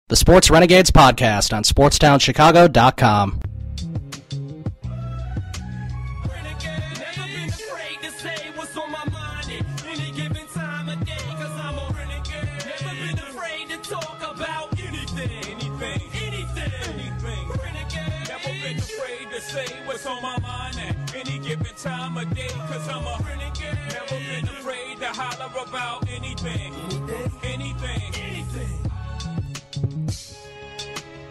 The Sports Renegades podcast on SportstownChicago.com. Time of day, cause I'm a renegade. Never been afraid to holler about anything.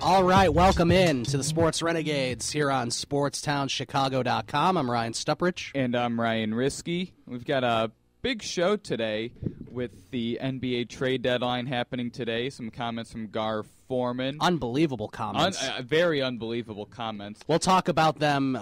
All right, welcome in to the Sports Renegades here on SportstownChicago.com. I'm Ryan Stuprich. And I'm Ryan Risky. We've got a big show today with the NBA Trade Deadline happening today. Some comments from Gar Foreman. Unbelievable comments. Very unbelievable comments. We'll talk about them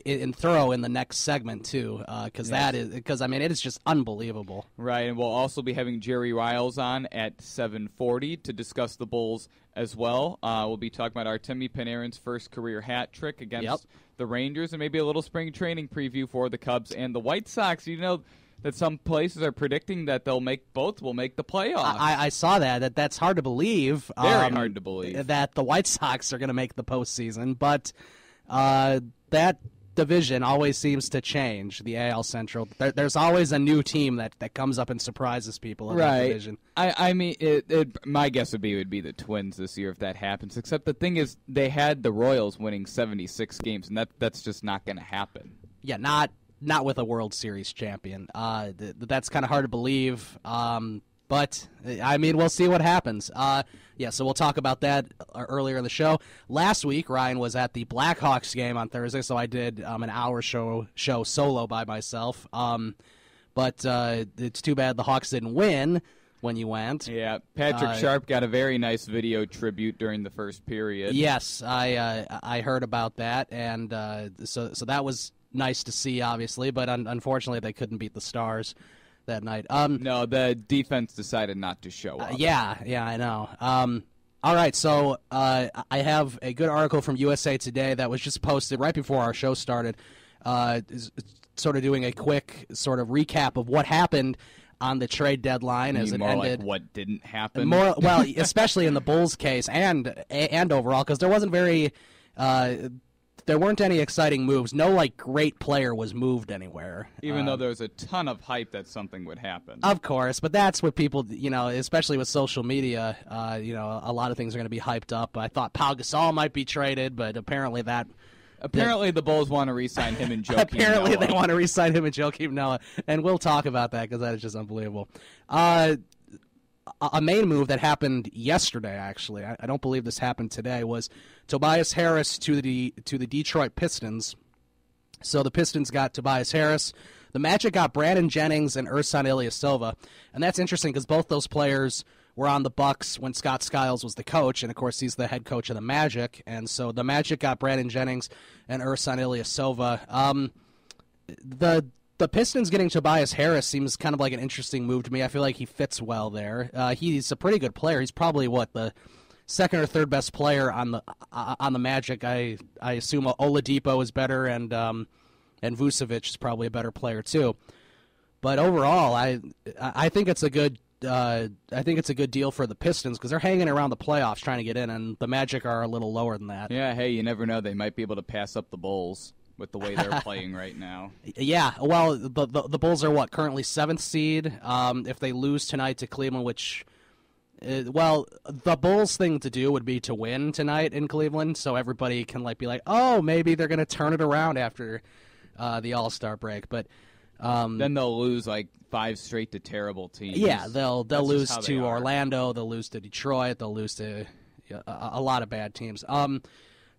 in thorough in the next segment too, because it is just unbelievable. Right, and we'll also be having Jerry Riles on at 7:40 to discuss the Bulls as well. We'll be talking about Artemi Panarin's first career hat trick against the Rangers, and maybe a little spring training preview for the Cubs and the White Sox. You know that some places are predicting that both will make the playoffs. I saw that. That's hard to believe. Very hard to believe. That the White Sox are going to make the postseason, but that division always seems to change, the AL Central. There's always a new team that comes up and surprises people in that division. I mean, my guess would be the Twins this year if that happens, except the thing is they had the Royals winning 76 games, and that's just not going to happen. Yeah, not with a World Series champion. That's kind of hard to believe. But, I mean, we'll see what happens. So we'll talk about that earlier in the show. Last week, Ryan was at the Blackhawks game on Thursday, so I did an hour show solo by myself. But it's too bad the Hawks didn't win when you went. Yeah, Patrick Sharp got a very nice video tribute during the first period. Yes, I heard about that, and so that was nice to see, obviously, but unfortunately they couldn't beat the Stars that night. No, the defense decided not to show up. Yeah, I know. All right, so I have a good article from USA Today that was just posted right before our show started, sort of doing a quick sort of recap of what happened on the trade deadline as it ended. Like what didn't happen? Well, especially in the Bulls' case and overall, because there wasn't very. There weren't any exciting moves. No, great player was moved anywhere. Even though there was a ton of hype that something would happen. Of course, but that's what people, especially with social media, a lot of things are going to be hyped up. I thought Pau Gasol might be traded, but apparently the Bulls want to re-sign him and Joakim Apparently Noah. They want to re-sign him and Joakim Noah, and we'll talk about that because that is just unbelievable. A main move that happened yesterday, actually, I don't believe this happened today, was Tobias Harris to the Detroit Pistons. So the Pistons got Tobias Harris. The Magic got Brandon Jennings and Ersan Ilyasova. And that's interesting because both those players were on the Bucks when Scott Skiles was the coach, and of course he's the head coach of the Magic. And so the Magic got Brandon Jennings and Ersan Ilyasova. The Pistons getting Tobias Harris seems kind of like an interesting move to me. I feel like he fits well there. He's a pretty good player. He's probably the second or third best player on the Magic. I assume Oladipo is better, and Vucevic is probably a better player too. But overall, I think it's a good deal for the Pistons because they're hanging around the playoffs trying to get in, and the Magic are a little lower than that. Yeah, hey, you never know. They might be able to pass up the Bulls with the way they're playing right now. Yeah, well, the Bulls are currently 7th seed. If they lose tonight to Cleveland, which, the Bulls' thing to do would be to win tonight in Cleveland, so everybody can be like, oh, maybe they're going to turn it around after the All-Star break. But then they'll lose 5 straight to terrible teams. Yeah, they'll lose to Orlando, they'll lose to Detroit, they'll lose to a lot of bad teams.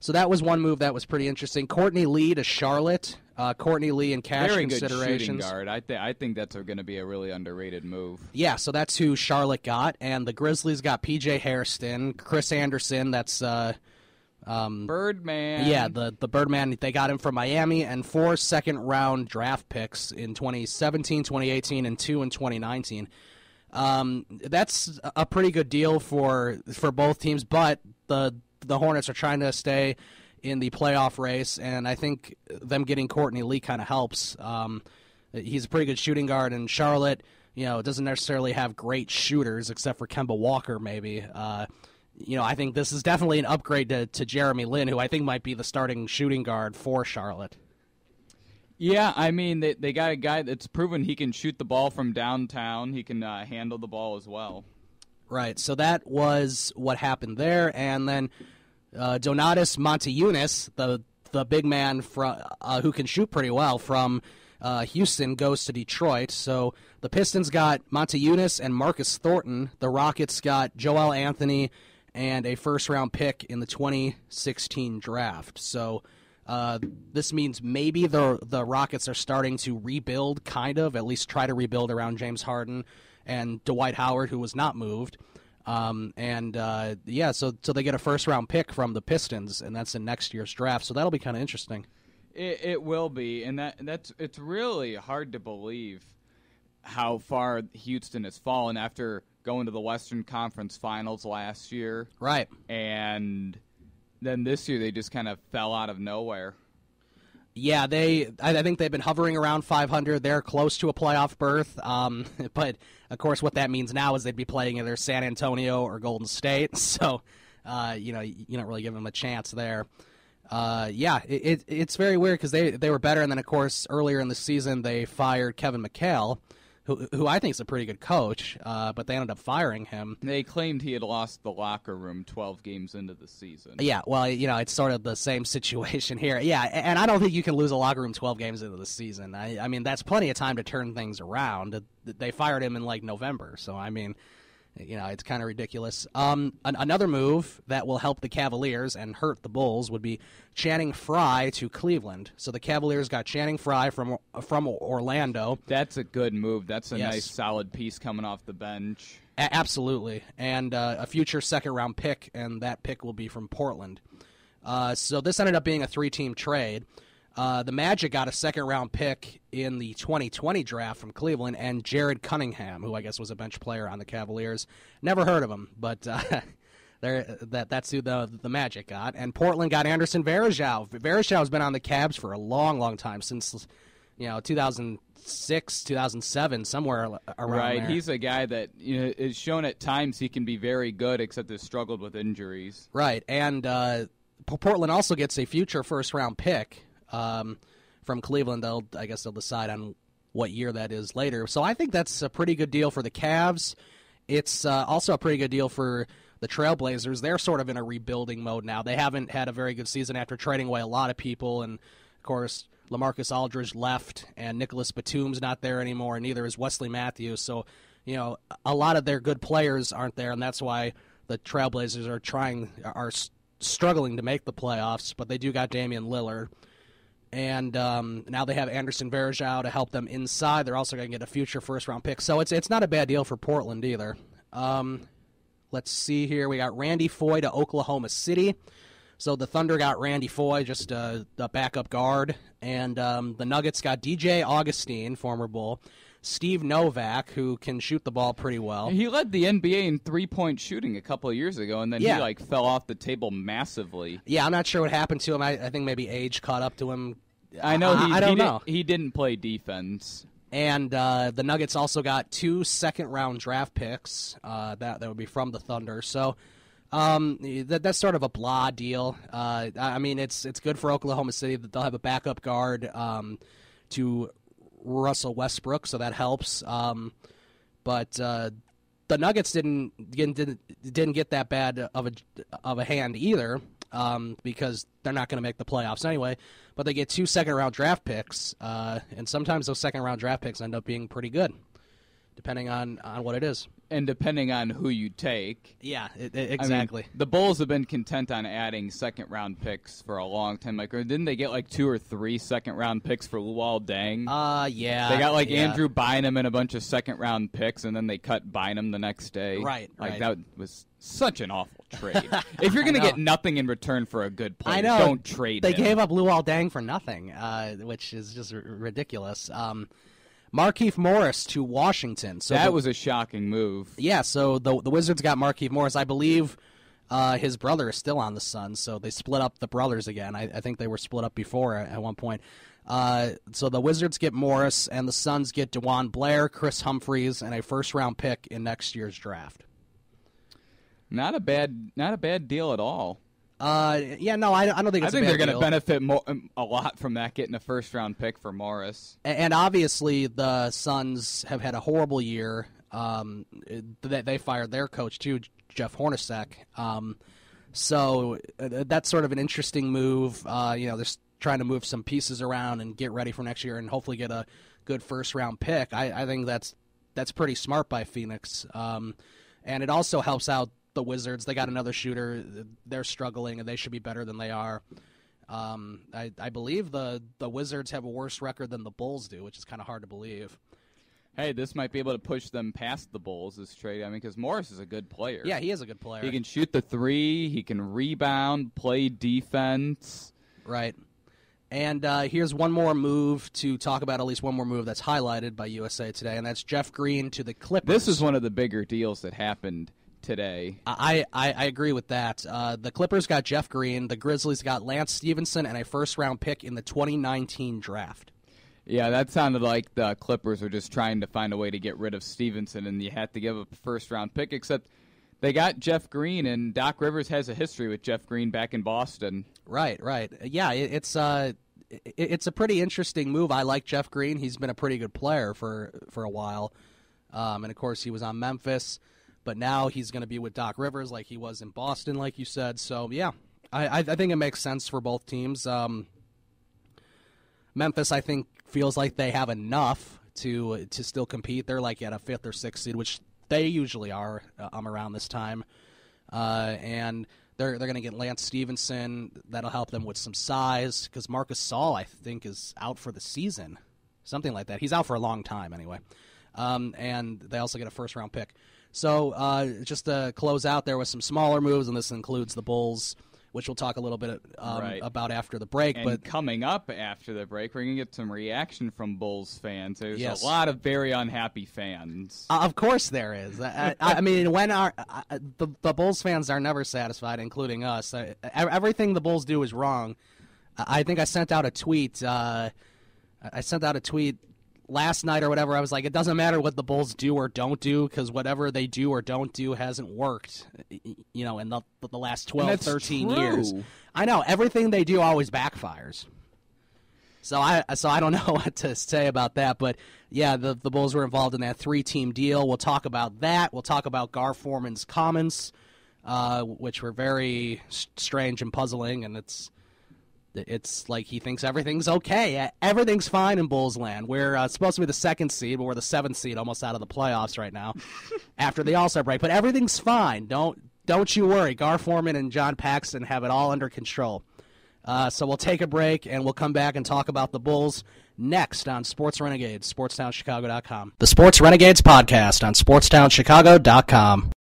So that was one move that was pretty interesting. Courtney Lee to Charlotte. Courtney Lee in cash Very considerations. Good shooting guard. I think that's going to be a really underrated move. Yeah, so that's who Charlotte got, and the Grizzlies got P.J. Hairston, Chris Anderson. That's Birdman. Yeah, the Birdman. They got him from Miami, and 4 second-round draft picks in 2017, 2018, and 2 in 2019. That's a pretty good deal for both teams, but the Hornets are trying to stay in the playoff race, and I think them getting Courtney Lee kind of helps. He's a pretty good shooting guard, and Charlotte, doesn't necessarily have great shooters except for Kemba Walker, maybe. I think this is definitely an upgrade to Jeremy Lin, who I think might be the starting shooting guard for Charlotte. Yeah, I mean, they got a guy that's proven he can shoot the ball from downtown. He can handle the ball as well. Right, so that was what happened there. And then Donatas Motiejunas, the big man who can shoot pretty well from Houston, goes to Detroit. So the Pistons got Motiejunas and Marcus Thornton. The Rockets got Joel Anthony and a first-round pick in the 2016 draft. So this means maybe the Rockets are starting to rebuild, kind of, at least try to rebuild around James Harden and Dwight Howard, who was not moved. So they get a first-round pick from the Pistons, and that's in next year's draft. So that'll be kind of interesting. It will be, and it's really hard to believe how far Houston has fallen after going to the Western Conference Finals last year. Right. And then this year they just kind of fell out of nowhere. Yeah, I think they've been hovering around 500. They're close to a playoff berth. But, of course, what that means now is they'd be playing either San Antonio or Golden State. So, you don't really give them a chance there. It's very weird because they were better. And then, of course, earlier in the season they fired Kevin McHale, who I think is a pretty good coach, but they ended up firing him. They claimed he had lost the locker room 12 games into the season. Yeah, well, it's sort of the same situation here. Yeah, and I don't think you can lose a locker room 12 games into the season. I mean, that's plenty of time to turn things around. They fired him in, November, so, I mean, it's kind of ridiculous. Another move that will help the Cavaliers and hurt the Bulls would be Channing Frye to Cleveland. So the Cavaliers got Channing Frye from Orlando. That's a good move. That's a nice, solid piece coming off the bench. Absolutely. And a future second-round pick, and that pick will be from Portland. So this ended up being a three-team trade. The Magic got a second-round pick in the 2020 draft from Cleveland, and Jared Cunningham, who I guess was a bench player on the Cavaliers. Never heard of him, but that's who the Magic got. And Portland got Anderson Varejao. Varejao has been on the Cavs for a long, long time, since 2006, 2007, somewhere around right. there. He's a guy that is shown at times he can be very good, except has struggled with injuries. Right, and Portland also gets a future first-round pick from Cleveland. I guess they'll decide on what year that is later. So I think that's a pretty good deal for the Cavs. It's also a pretty good deal for the Trailblazers. They're sort of in a rebuilding mode now. They haven't had a very good season after trading away a lot of people, and of course LaMarcus Aldridge left, and Nicholas Batum's not there anymore, and neither is Wesley Matthews. So, a lot of their good players aren't there, and that's why the Trailblazers are struggling to make the playoffs. But they do got Damian Lillard. And now they have Anderson Varejao to help them inside. They're also going to get a future first-round pick. So it's not a bad deal for Portland either. Let's see here. We got Randy Foye to Oklahoma City. So the Thunder got Randy Foye, just a backup guard. And the Nuggets got DJ Augustine, former Bull. Steve Novak, who can shoot the ball pretty well. He led the NBA in three-point shooting a couple of years ago, and then he fell off the table massively. Yeah, I'm not sure what happened to him. I think maybe age caught up to him. I know. I don't know. He didn't play defense. And the Nuggets also got 2 second-round draft picks that would be from the Thunder. So that's sort of a blah deal. I mean, it's good for Oklahoma City that they'll have a backup guard to Russell Westbrook, so that helps. But the Nuggets didn't get that bad of a hand either, because they're not going to make the playoffs anyway. But they get 2 second-round draft picks, and sometimes those second-round draft picks end up being pretty good, depending on what it is. And depending on who you take. Yeah, exactly. I mean, the Bulls have been content on adding second-round picks for a long time. Didn't they get 2 or 3 second-round picks for Luol Deng? Yeah. They got Andrew Bynum and a bunch of second-round picks, and then they cut Bynum the next day. Right. That was such an awful trade. If you're going to get nothing in return for a good player, don't trade They him. gave up Luol Deng for nothing, which is just ridiculous. Markieff Morris to Washington. So that was a shocking move. Yeah, so the Wizards got Markieff Morris. I believe his brother is still on the Suns, so they split up the brothers again. I think they were split up before at one point. So the Wizards get Morris, and the Suns get DeJuan Blair, Chris Humphreys, and a first-round pick in next year's draft. Not a bad deal at all. Yeah, no, I don't think it's a bad deal. I think they're going to benefit a lot from that, getting a first-round pick for Morris. And obviously the Suns have had a horrible year. They fired their coach, too, Jeff Hornacek. So that's sort of an interesting move. They're trying to move some pieces around and get ready for next year and hopefully get a good first-round pick. I think that's pretty smart by Phoenix. And it also helps out the Wizards. They got another shooter. They're struggling, and they should be better than they are. I believe the Wizards have a worse record than the Bulls do, which is kind of hard to believe. Hey, this might be able to push them past the Bulls, this trade. I mean, because Morris is a good player. Yeah, he is a good player. He can shoot the three. He can rebound, play defense. Right. And here's one more move to talk about, at least one more move that's highlighted by USA Today, and that's Jeff Green to the Clippers. This is one of the bigger deals that happened today. I agree with that. The Clippers got Jeff Green. The Grizzlies got Lance Stevenson and a first-round pick in the 2019 draft. Yeah, that sounded like the Clippers were just trying to find a way to get rid of Stevenson, and you had to give up a first-round pick, except they got Jeff Green, and Doc Rivers has a history with Jeff Green back in Boston. Right. Yeah, it's a pretty interesting move. I like Jeff Green. He's been a pretty good player for a while. And, of course, he was on Memphis, but now he's going to be with Doc Rivers like he was in Boston, like you said. So, yeah, I think it makes sense for both teams. Memphis, I think, feels like they have enough to still compete. They're like at a 5th or 6th seed, which they usually are around this time. And they're going to get Lance Stevenson. That'll help them with some size because Marcus Saul, I think, is out for the season. Something like that. He's out for a long time anyway. And they also get a first-round pick. So just to close out, there was some smaller moves, and this includes the Bulls, which we'll talk a little bit about after the break. And but coming up after the break, we're going to get some reaction from Bulls fans. There's yes. a lot of very unhappy fans. Of course there is. I mean, when the Bulls fans are never satisfied, including us. Everything the Bulls do is wrong. I think I sent out a tweet. Last night or whatever. I was like, it doesn't matter what the Bulls do or don't do because whatever they do or don't do hasn't worked, in the last 12, 13 years. I know. Everything they do always backfires. So I don't know what to say about that. But, yeah, the Bulls were involved in that 3-team deal. We'll talk about that. We'll talk about Gar Forman's comments, which were very strange and puzzling, and it's like he thinks everything's okay. Everything's fine in Bulls land. We're supposed to be the 2nd seed, but we're the 7th seed, almost out of the playoffs right now after the All-Star break. But everything's fine. Don't you worry. Gar Forman and John Paxson have it all under control. So we'll take a break, and we'll come back and talk about the Bulls next on Sports Renegades, SportsTownChicago.com. The Sports Renegades podcast on SportsTownChicago.com.